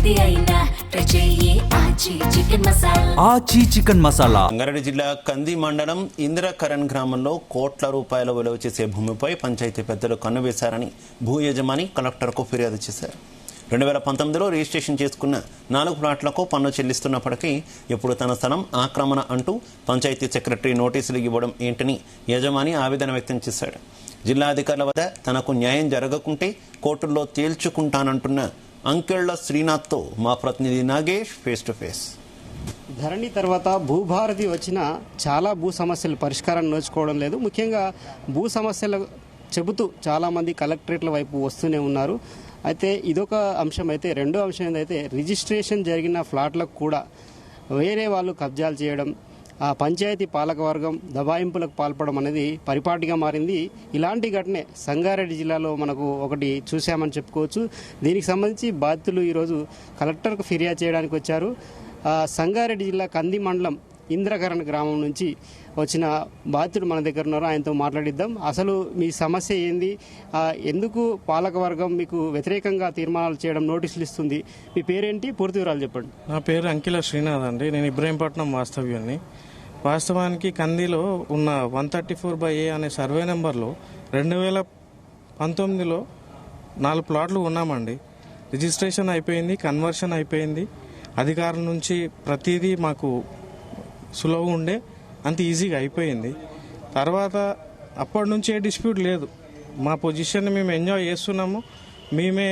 ఏది అయినా ట్రై చెయ్యి ఆచి చికెన్ మసాలా. ఆచి చికెన్ మసాలా. రంగారెడ్డి జిల్లా కంది మండలం ఇందిరాకరణ్ గ్రామంలో కోట్ల రూపాయల విలువ చేసే భూమిపై పంచాయతీ పెద్దలు కన్నువేశారని భూ యజమాని కలెక్టర్కు ఫిర్యాదు చేశారు. 2019లో రిజిస్ట్రేషన్ చేసుకున్న 4 ప్లాట్లకు పన్ను చెల్లిస్తున్నప్పటికీ ఇప్పుడు తన స్థలం ఆక్రమణ అంటూ పంచాయతీ సెక్రటరీ నోటీసులు ఇవ్వడం ఏంటని యజమాని ఆవేదన వ్యక్తం చేశాడు. జిల్లా అధికారుల వద్ద తనకు న్యాయం జరగకుంటే కోర్టుల్లో తేల్చుకుంటానంటున్న అంకెళ్ల శ్రీనాథ్తో మా ప్రతినిధి నాగేష్ ఫేస్ టు ఫేస్. ధరణి తర్వాత భూభారతి వచ్చిన చాలా భూ సమస్యలు పరిష్కారం నోచుకోవడం లేదు. ముఖ్యంగా భూ సమస్యలు చెబుతూ చాలామంది కలెక్టరేట్ల వైపు వస్తూనే ఉన్నారు. అయితే ఇదొక అంశం. అయితే రెండో అంశం ఏంటంటే రిజిస్ట్రేషన్ జరిగిన ఫ్లాట్లకు కూడా వేరే వాళ్ళు కబ్జాలు చేయడం, ఆ పంచాయతీ పాలకవర్గం దబాయింపులకు పాల్పడడం అనేది పరిపాటిగా మారింది. ఇలాంటి ఘటనే సంగారెడ్డి జిల్లాలో మనకు ఒకటి చూశామని చెప్పుకోవచ్చు. దీనికి సంబంధించి బాధితులు ఈరోజు కలెక్టర్కు ఫిర్యాదు చేయడానికి వచ్చారు. సంగారెడ్డి జిల్లా కంది మండలం ఇంద్రకరణ్ గ్రామం నుంచి వచ్చిన బాధితుడు మన దగ్గర ఉన్నారు. ఆయనతో మాట్లాడిద్దాం. అసలు మీ సమస్య ఏంది, ఎందుకు పాలకవర్గం మీకు వ్యతిరేకంగా తీర్మానాలు చేయడం నోటీసులు ఇస్తుంది, మీ పేరేంటి, పూర్తి వివరాలు చెప్పండి. నా పేరు అంకిల శ్రీనాథ్ అండి. నేను ఇబ్రహీంపట్నం వాస్తవ్యాన్ని. వాస్తవానికి కందిలో ఉన్న 134/A అనే సర్వే నెంబర్లో 2019లో 4 ప్లాట్లు ఉన్నామండి. రిజిస్ట్రేషన్ అయిపోయింది, కన్వర్షన్ అయిపోయింది. అధికారుల నుంచి ప్రతిదీ మాకు సులువుగా ఉండే, అంత ఈజీగా అయిపోయింది. తర్వాత అప్పటి నుంచి ఏ డిస్ప్యూట్ లేదు. మా పొజిషన్ని మేము ఎంజాయ్ చేస్తున్నాము, మేమే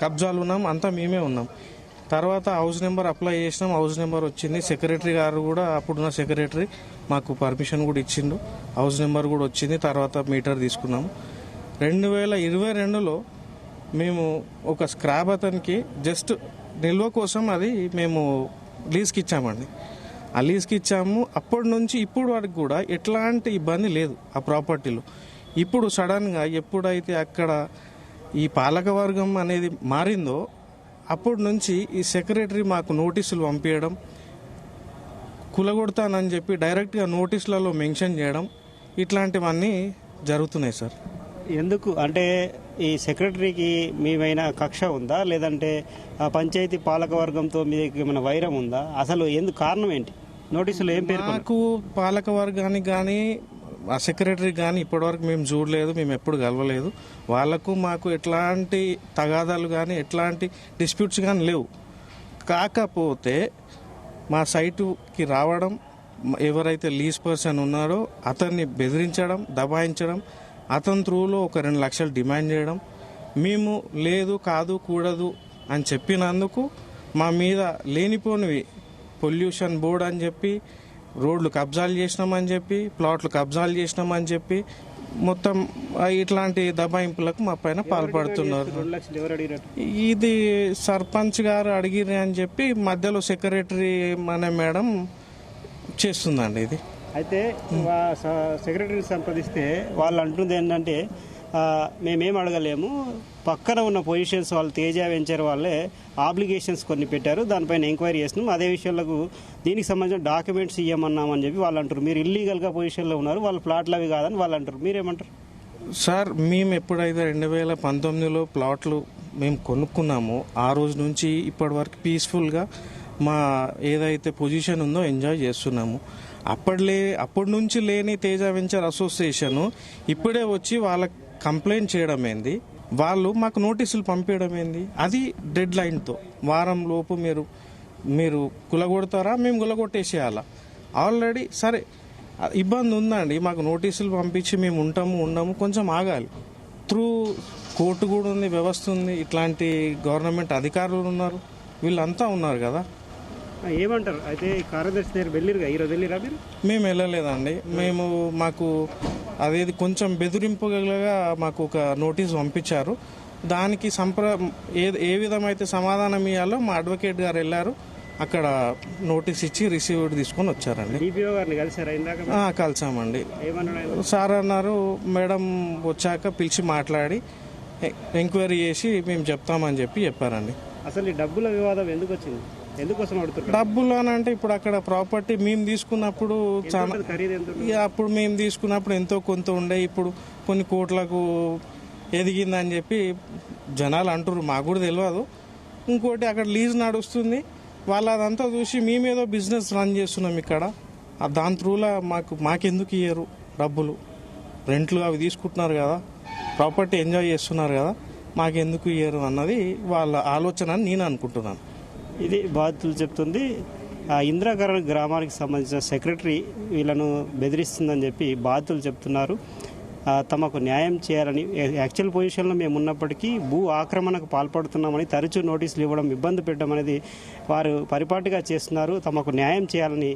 కబ్జాలు ఉన్నాం, అంతా మేమే ఉన్నాం. తర్వాత హౌస్ నెంబర్ అప్లై చేసినాం, హౌస్ నెంబర్ వచ్చింది. సెక్రటరీ గారు కూడా, అప్పుడున్న సెక్రటరీ మాకు పర్మిషన్ కూడా ఇచ్చిండు, హౌస్ నెంబర్ కూడా వచ్చింది. తర్వాత మీటర్ తీసుకున్నాము. 2022లో మేము ఒక స్క్రాబ్ అతనికి జస్ట్ నిల్వ కోసం అది మేము లీజ్కి ఇచ్చామండి. ఆ లీజ్కి ఇచ్చాము. అప్పటి నుంచి ఇప్పుడు వరకు కూడా ఎట్లాంటి ఇబ్బంది లేదు ఆ ప్రాపర్టీలో. ఇప్పుడు సడన్గా ఎప్పుడైతే అక్కడ ఈ పాలకవర్గం అనేది మారిందో అప్పటి నుంచి ఈ సెక్రటరీ మాకు నోటీసులు పంపించడం, కులగొడతానని చెప్పి డైరెక్ట్గా నోటీసులలో మెన్షన్ చేయడం, ఇట్లాంటివన్నీ జరుగుతున్నాయి సార్. ఎందుకు అంటే ఈ సెక్రటరీకి మీవైనా కక్ష ఉందా, లేదంటే ఆ పంచాయతీ పాలకవర్గంతో మీకు ఏమైనా వైరం ఉందా? అసలు ఎందుకు, కారణం ఏంటి? నోటీసులు ఏం పేరు? నాకు పాలకవర్గానికి కానీ ఆ సెక్రటరీ కానీ ఇప్పటివరకు మేము చూడలేదు, మేము ఎప్పుడు కలవలేదు. వాళ్లకు మాకు ఎట్లాంటి తగాదాలు కానీ ఎట్లాంటి డిస్ప్యూట్స్ కానీ లేవు. కాకపోతే మా సైటుకి రావడం, ఎవరైతే లీజ్ పర్సన్ ఉన్నారో అతన్ని బెదిరించడం, దబాయించడం, అతని త్రూలో ఒక 2 లక్షలు డిమాండ్ చేయడం, మేము లేదు కాదు కూడదు అని చెప్పినందుకు మా మీద లేనిపోనివి పొల్యూషన్ బోర్డు అని చెప్పి, రోడ్లు కబ్జాలు చేసినామని చెప్పి, ప్లాట్లు కబ్జాలు చేసినామని చెప్పి మొత్తం ఇట్లాంటి దబాయింపులకు మా పైన పాల్పడుతున్నారు. ఇది సర్పంచ్ గారు అడిగిరి అని చెప్పి మధ్యలో సెక్రటరీ అనే మేడం చేస్తుందండి ఇది. అయితే సెక్రటరీని సంప్రదిస్తే వాళ్ళు అంటుంది ఏంటంటే మేమేం అడగలేము, పక్కన ఉన్న పొజిషన్స్ వాళ్ళు తేజ వెంచర్ వాళ్ళే ఆబ్లిగేషన్స్ కొన్ని పెట్టారు, దానిపైన ఎంక్వైరీ చేస్తున్నాం, అదే విషయాలకు దీనికి సంబంధించిన డాక్యుమెంట్స్ ఇవ్వమన్నామని చెప్పి వాళ్ళు అంటారు. మీరు ఇల్లీగల్గా పొజిషన్లో ఉన్నారు, వాళ్ళ ప్లాట్లు అవి కాదని వాళ్ళు అంటారు. మీరేమంటారు? సార్, మేము ఎప్పుడైతే 2019లో ప్లాట్లు మేము కొనుక్కున్నామో ఆ రోజు నుంచి ఇప్పటి వరకు పీస్ఫుల్గా మా ఏదైతే పొజిషన్ ఉందో ఎంజాయ్ చేస్తున్నాము. అప్పటి నుంచి లేని తేజ వెంచర్ అసోసియేషన్ ఇప్పుడే వచ్చి వాళ్ళకి కంప్లైంట్ చేయడం ఏంది, వాళ్ళు మాకు నోటీసులు పంపించడం ఏంది, అది డెడ్ లైన్తో వారం లోపు మీరు కులగొడతారా, మేము కులగొట్టేసేయాలా. ఆల్రెడీ సరే ఇబ్బంది ఉందండి, మాకు నోటీసులు పంపించి మేము ఉండము, కొంచెం ఆగాలి. త్రూ కోర్టు కూడా ఉంది, వ్యవస్థ ఉంది, ఇట్లాంటి గవర్నమెంట్ అధికారులు ఉన్నారు, వీళ్ళంతా ఉన్నారు కదా. ఏమంటారు? అయితే కార్యదర్శి దగ్గర వెళ్ళిరుగా, ఈరోజు వెళ్ళిరా మీరు? మేము వెళ్ళలేదండి. మాకు అదేది కొంచెం బెదిరింపుగా మాకు ఒక నోటీస్ పంపించారు. దానికి ఏ విధమైతే సమాధానం ఇవ్వాలో మా అడ్వకేట్ గారు వెళ్ళారు, అక్కడ నోటీస్ ఇచ్చి రిసీవ్డ్ తీసుకొని వచ్చారండి. డిపిఓ గారిని కలిసారా ఇందాక? కలిసామండి. సార్ అన్నారు, మేడం వచ్చాక పిలిచి మాట్లాడి ఎంక్వైరీ చేసి మేము చెప్తామని చెప్పారండి. అసలు ఈ డబ్బుల వివాదం ఎందుకు వచ్చింది? ఎందుకోసం అడుగుతున్నారు? డబ్బులు అని అంటే ఇప్పుడు అక్కడ ప్రాపర్టీ మేము తీసుకున్నప్పుడు చాలా, అప్పుడు మేము తీసుకున్నప్పుడు ఎంతో కొంత ఉండే, ఇప్పుడు కొన్ని కోట్లకు ఎదిగిందని చెప్పి జనాలు అంటారు, మాకు కూడా తెలియదు. ఇంకోటి అక్కడ లీజ్ నడుస్తుంది. వాళ్ళు అదంతా చూసి మేమేదో బిజినెస్ రన్ చేస్తున్నాం ఇక్కడ, దాని త్రూలా మాకెందుకు ఇయ్యరు డబ్బులు, రెంట్లు అవి తీసుకుంటున్నారు కదా, ప్రాపర్టీ ఎంజాయ్ చేస్తున్నారు కదా, మాకెందుకు ఇయ్యరు అన్నది వాళ్ళ ఆలోచన అని నేను అనుకుంటున్నాను. ఇది బాధితులు చెప్తుంది. ఇందిరాకరణ్ గ్రామానికి సంబంధించిన సెక్రటరీ వీళ్ళను బెదిరిస్తుందని చెప్పి బాధితులు చెప్తున్నారు. తమకు న్యాయం చేయాలని, యాక్చువల్ పొజిషన్లో మేము ఉన్నప్పటికీ భూ ఆక్రమణకు పాల్పడుతున్నామని తరచూ నోటీసులు ఇవ్వడం, ఇబ్బంది పెట్టడం అనేది వారు పరిపాటిగా చేస్తున్నారు. తమకు న్యాయం చేయాలని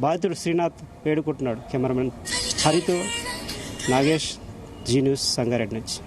బాధితుడు శ్రీనాథ్ వేడుకుంటున్నాడు. కెమెరామెన్ హరితో నాగేష్, జీ న్యూస్, సంగారెడ్డి నుంచి.